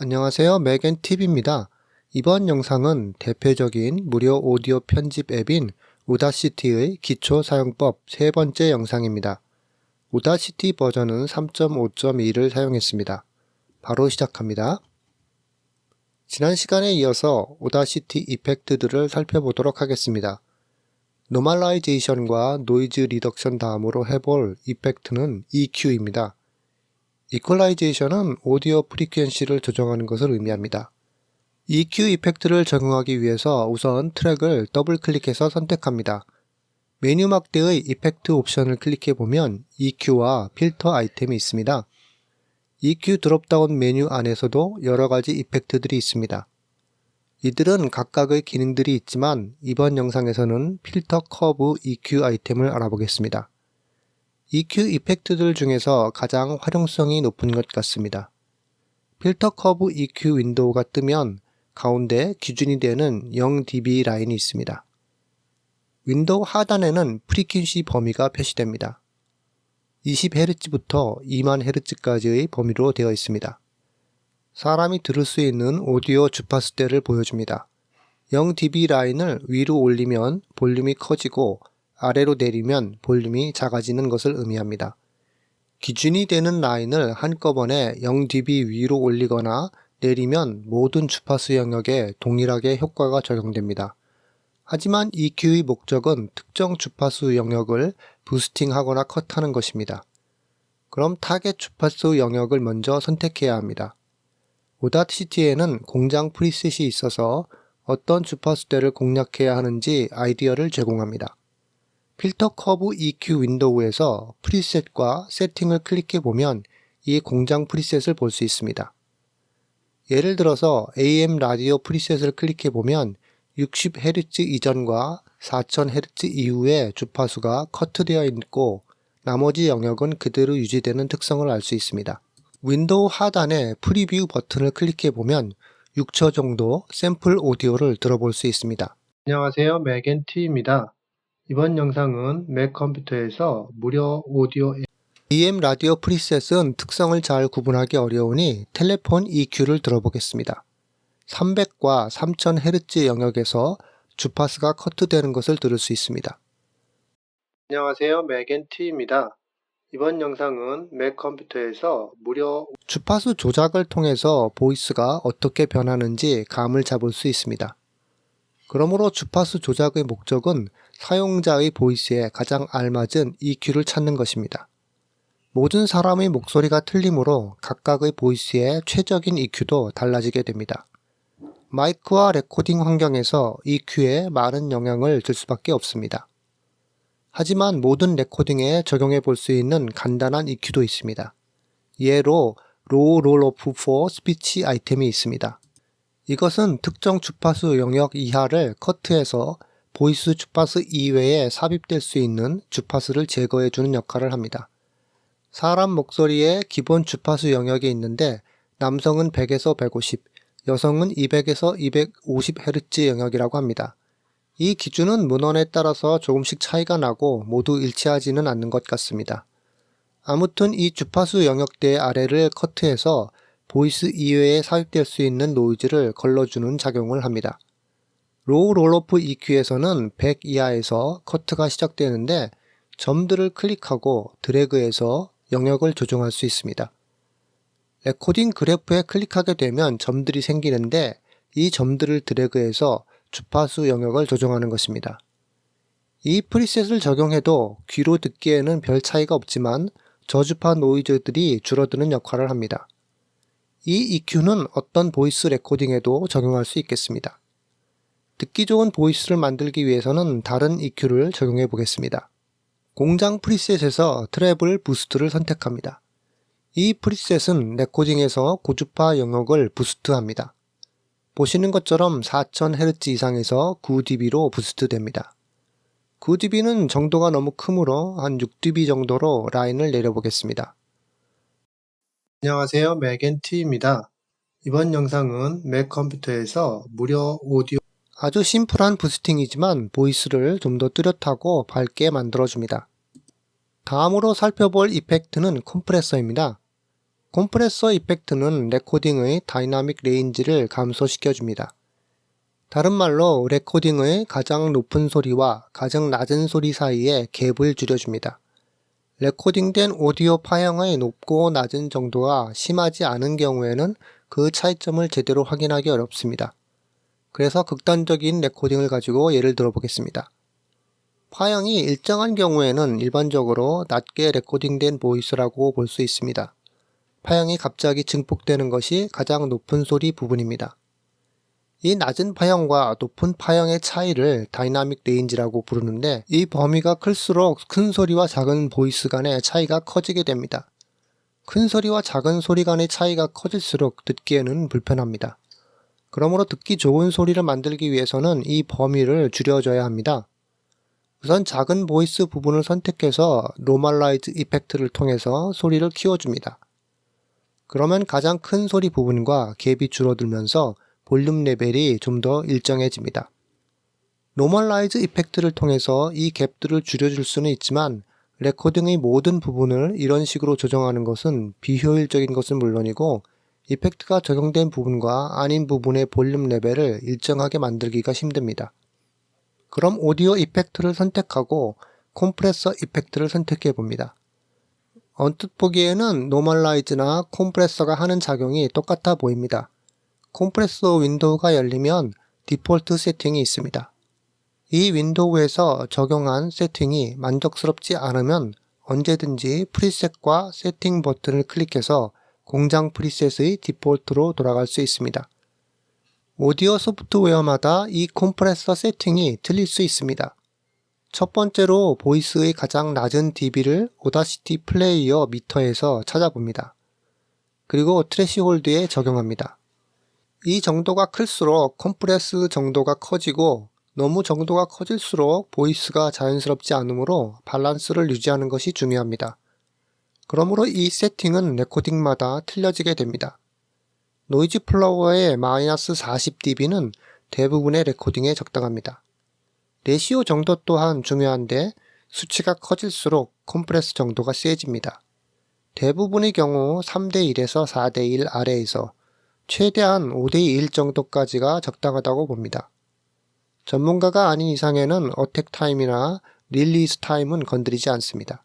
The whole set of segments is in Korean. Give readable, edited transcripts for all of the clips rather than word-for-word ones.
안녕하세요. 맥앤팁입니다. 이번 영상은 대표적인 무료 오디오 편집 앱인 오다시티의 기초 사용법 세 번째 영상입니다. 오다시티 버전은 3.5.2를 사용했습니다. 바로 시작합니다. 지난 시간에 이어서 오다시티 이펙트들을 살펴보도록 하겠습니다. 노멀라이제이션과 노이즈 리덕션 다음으로 해볼 이펙트는 EQ입니다. 이퀄라이제이션은 오디오 프리퀀시를 조정하는 것을 의미합니다. EQ 이펙트를 적용하기 위해서 우선 트랙을 더블 클릭해서 선택합니다. 메뉴 막대의 이펙트 옵션을 클릭해보면 EQ와 필터 아이템이 있습니다. EQ 드롭다운 메뉴 안에서도 여러가지 이펙트들이 있습니다. 이들은 각각의 기능들이 있지만 이번 영상에서는 필터 커브 EQ 아이템을 알아보겠습니다. EQ 이펙트들 중에서 가장 활용성이 높은 것 같습니다. 필터 커브 EQ 윈도우가 뜨면 가운데 기준이 되는 0dB 라인이 있습니다. 윈도우 하단에는 프리퀀시 범위가 표시됩니다. 20Hz부터 20,000Hz까지의 범위로 되어 있습니다. 사람이 들을 수 있는 오디오 주파수대를 보여줍니다. 0dB 라인을 위로 올리면 볼륨이 커지고 아래로 내리면 볼륨이 작아지는 것을 의미합니다. 기준이 되는 라인을 한꺼번에 0dB 위로 올리거나 내리면 모든 주파수 영역에 동일하게 효과가 적용됩니다. 하지만 EQ의 목적은 특정 주파수 영역을 부스팅하거나 컷하는 것입니다. 그럼 타겟 주파수 영역을 먼저 선택해야 합니다. 오다시티에는 공장 프리셋이 있어서 어떤 주파수대를 공략해야 하는지 아이디어를 제공합니다. 필터 커브 EQ 윈도우에서 프리셋과 세팅을 클릭해보면 이 공장 프리셋을 볼 수 있습니다. 예를 들어서 AM 라디오 프리셋을 클릭해보면 60Hz 이전과 4000Hz 이후의 주파수가 커트되어 있고 나머지 영역은 그대로 유지되는 특성을 알 수 있습니다. 윈도우 하단의 프리뷰 버튼을 클릭해보면 6초 정도 샘플 오디오를 들어볼 수 있습니다. 안녕하세요. 맥앤티입니다. 이번 영상은 맥 컴퓨터에서 무료 오디오 AM 라디오 프리셋은 특성을 잘 구분하기 어려우니 텔레폰 EQ를 들어보겠습니다. 300과 3000Hz 영역에서 주파수가 커트되는 것을 들을 수 있습니다. 안녕하세요. 맥앤티입니다. 이번 영상은 맥 컴퓨터에서 무료 주파수 조작을 통해서 보이스가 어떻게 변하는지 감을 잡을 수 있습니다. 그러므로 주파수 조작의 목적은 사용자의 보이스에 가장 알맞은 EQ를 찾는 것입니다. 모든 사람의 목소리가 틀리므로 각각의 보이스의 최적인 EQ도 달라지게 됩니다. 마이크와 레코딩 환경에서 EQ에 많은 영향을 줄 수밖에 없습니다. 하지만 모든 레코딩에 적용해 볼 수 있는 간단한 EQ도 있습니다. 예로 로우 롤오프 포 스피치 아이템이 있습니다. 이것은 특정 주파수 영역 이하를 커트해서 보이스 주파수 이외에 삽입될 수 있는 주파수를 제거해주는 역할을 합니다. 사람 목소리의 기본 주파수 영역이 있는데 남성은 100에서 150, 여성은 200에서 250Hz 영역이라고 합니다. 이 기준은 문헌에 따라서 조금씩 차이가 나고 모두 일치하지는 않는 것 같습니다. 아무튼 이 주파수 영역대 아래를 커트해서 보이스 이외에 삽입될 수 있는 노이즈를 걸러주는 작용을 합니다. 로우 롤오프 EQ에서는 100 이하에서 커트가 시작되는데 점들을 클릭하고 드래그해서 영역을 조정할 수 있습니다. 레코딩 그래프에 클릭하게 되면 점들이 생기는데 이 점들을 드래그해서 주파수 영역을 조정하는 것입니다. 이 프리셋을 적용해도 귀로 듣기에는 별 차이가 없지만 저주파 노이즈들이 줄어드는 역할을 합니다. 이 EQ는 어떤 보이스 레코딩에도 적용할 수 있겠습니다. 듣기 좋은 보이스를 만들기 위해서는 다른 EQ를 적용해 보겠습니다. 공장 프리셋에서 트래블 부스트를 선택합니다. 이 프리셋은 레코딩에서 고주파 영역을 부스트합니다. 보시는 것처럼 4000Hz 이상에서 9dB로 부스트됩니다. 9dB는 정도가 너무 크므로 한 6dB 정도로 라인을 내려보겠습니다. 안녕하세요. 맥앤티입니다. 이번 영상은 맥 컴퓨터에서 무료 오디오 아주 심플한 부스팅이지만 보이스를 좀 더 뚜렷하고 밝게 만들어줍니다. 다음으로 살펴볼 이펙트는 컴프레서입니다. 컴프레서 이펙트는 레코딩의 다이나믹 레인지를 감소시켜줍니다. 다른 말로 레코딩의 가장 높은 소리와 가장 낮은 소리 사이의 갭을 줄여줍니다. 레코딩된 오디오 파형의 높고 낮은 정도가 심하지 않은 경우에는 그 차이점을 제대로 확인하기 어렵습니다. 그래서 극단적인 레코딩을 가지고 예를 들어보겠습니다. 파형이 일정한 경우에는 일반적으로 낮게 레코딩된 보이스라고 볼 수 있습니다. 파형이 갑자기 증폭되는 것이 가장 높은 소리 부분입니다. 이 낮은 파형과 높은 파형의 차이를 다이나믹 레인지라고 부르는데, 이 범위가 클수록 큰 소리와 작은 보이스 간의 차이가 커지게 됩니다. 큰 소리와 작은 소리 간의 차이가 커질수록 듣기에는 불편합니다. 그러므로 듣기 좋은 소리를 만들기 위해서는 이 범위를 줄여줘야 합니다. 우선 작은 보이스 부분을 선택해서 노멀라이즈 이펙트를 통해서 소리를 키워줍니다. 그러면 가장 큰 소리 부분과 갭이 줄어들면서 볼륨 레벨이 좀 더 일정해집니다. 노멀라이즈 이펙트를 통해서 이 갭들을 줄여줄 수는 있지만 레코딩의 모든 부분을 이런 식으로 조정하는 것은 비효율적인 것은 물론이고 이펙트가 적용된 부분과 아닌 부분의 볼륨 레벨을 일정하게 만들기가 힘듭니다. 그럼 오디오 이펙트를 선택하고 컴프레서 이펙트를 선택해 봅니다. 언뜻 보기에는 노멀라이즈나 컴프레서가 하는 작용이 똑같아 보입니다. 컴프레서 윈도우가 열리면 디폴트 세팅이 있습니다. 이 윈도우에서 적용한 세팅이 만족스럽지 않으면 언제든지 프리셋과 세팅 버튼을 클릭해서 공장 프리셋의 디폴트로 돌아갈 수 있습니다. 오디오 소프트웨어마다 이 컴프레서 세팅이 틀릴 수 있습니다. 첫 번째로 보이스의 가장 낮은 dB를 오다시티 플레이어 미터에서 찾아봅니다. 그리고 트래시홀드에 적용합니다. 이 정도가 클수록 컴프레스 정도가 커지고 너무 정도가 커질수록 보이스가 자연스럽지 않으므로 밸런스를 유지하는 것이 중요합니다. 그러므로 이 세팅은 레코딩마다 틀려지게 됩니다. 노이즈 플로어의 마이너스 40dB는 대부분의 레코딩에 적당합니다. 레시오 정도 또한 중요한데 수치가 커질수록 컴프레스 정도가 세집니다. 대부분의 경우 3대1에서 4대1 아래에서 최대한 5대1 정도까지가 적당하다고 봅니다. 전문가가 아닌 이상에는 어택 타임이나 릴리스 타임은 건드리지 않습니다.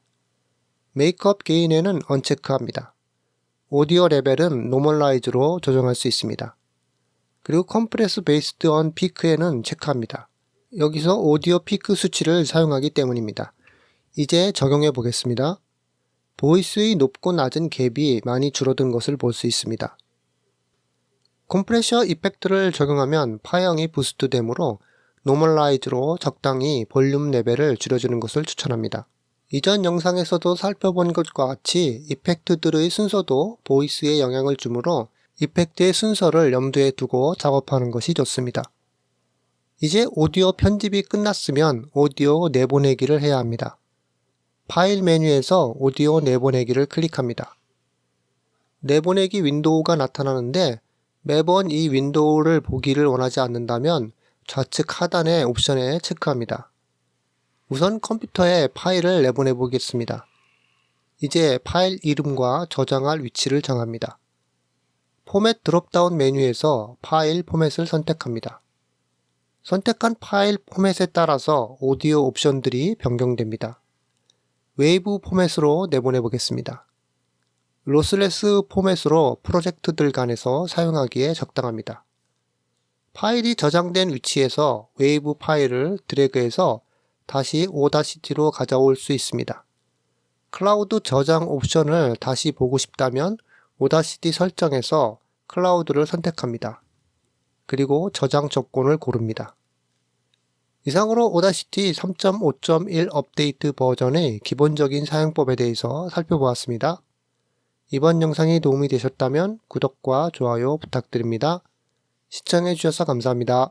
메이크업 게인에는 언체크합니다. 오디오 레벨은 노멀라이즈로 조정할 수 있습니다. 그리고 컴프레스 베이스드 언 피크에는 체크합니다. 여기서 오디오 피크 수치를 사용하기 때문입니다. 이제 적용해 보겠습니다. 보이스의 높고 낮은 갭이 많이 줄어든 것을 볼 수 있습니다. 컴프레셔 이펙트를 적용하면 파형이 부스트 되므로 노멀라이즈로 적당히 볼륨 레벨을 줄여주는 것을 추천합니다. 이전 영상에서도 살펴본 것과 같이 이펙트들의 순서도 보이스에 영향을 주므로 이펙트의 순서를 염두에 두고 작업하는 것이 좋습니다. 이제 오디오 편집이 끝났으면 오디오 내보내기를 해야 합니다. 파일 메뉴에서 오디오 내보내기를 클릭합니다. 내보내기 윈도우가 나타나는데 매번 이 윈도우를 보기를 원하지 않는다면 좌측 하단의 옵션에 체크합니다. 우선 컴퓨터에 파일을 내보내 보겠습니다. 이제 파일 이름과 저장할 위치를 정합니다. 포맷 드롭다운 메뉴에서 파일 포맷을 선택합니다. 선택한 파일 포맷에 따라서 오디오 옵션들이 변경됩니다. 웨이브 포맷으로 내보내 보겠습니다. 로스레스 포맷으로 프로젝트들 간에서 사용하기에 적당합니다. 파일이 저장된 위치에서 웨이브 파일을 드래그해서 다시 오다시티로 가져올 수 있습니다. 클라우드 저장 옵션을 다시 보고 싶다면 오다시티 설정에서 클라우드를 선택합니다. 그리고 저장 조건을 고릅니다. 이상으로 오다시티 3.5.1 업데이트 버전의 기본적인 사용법에 대해서 살펴보았습니다. 이번 영상이 도움이 되셨다면 구독과 좋아요 부탁드립니다. 시청해주셔서 감사합니다.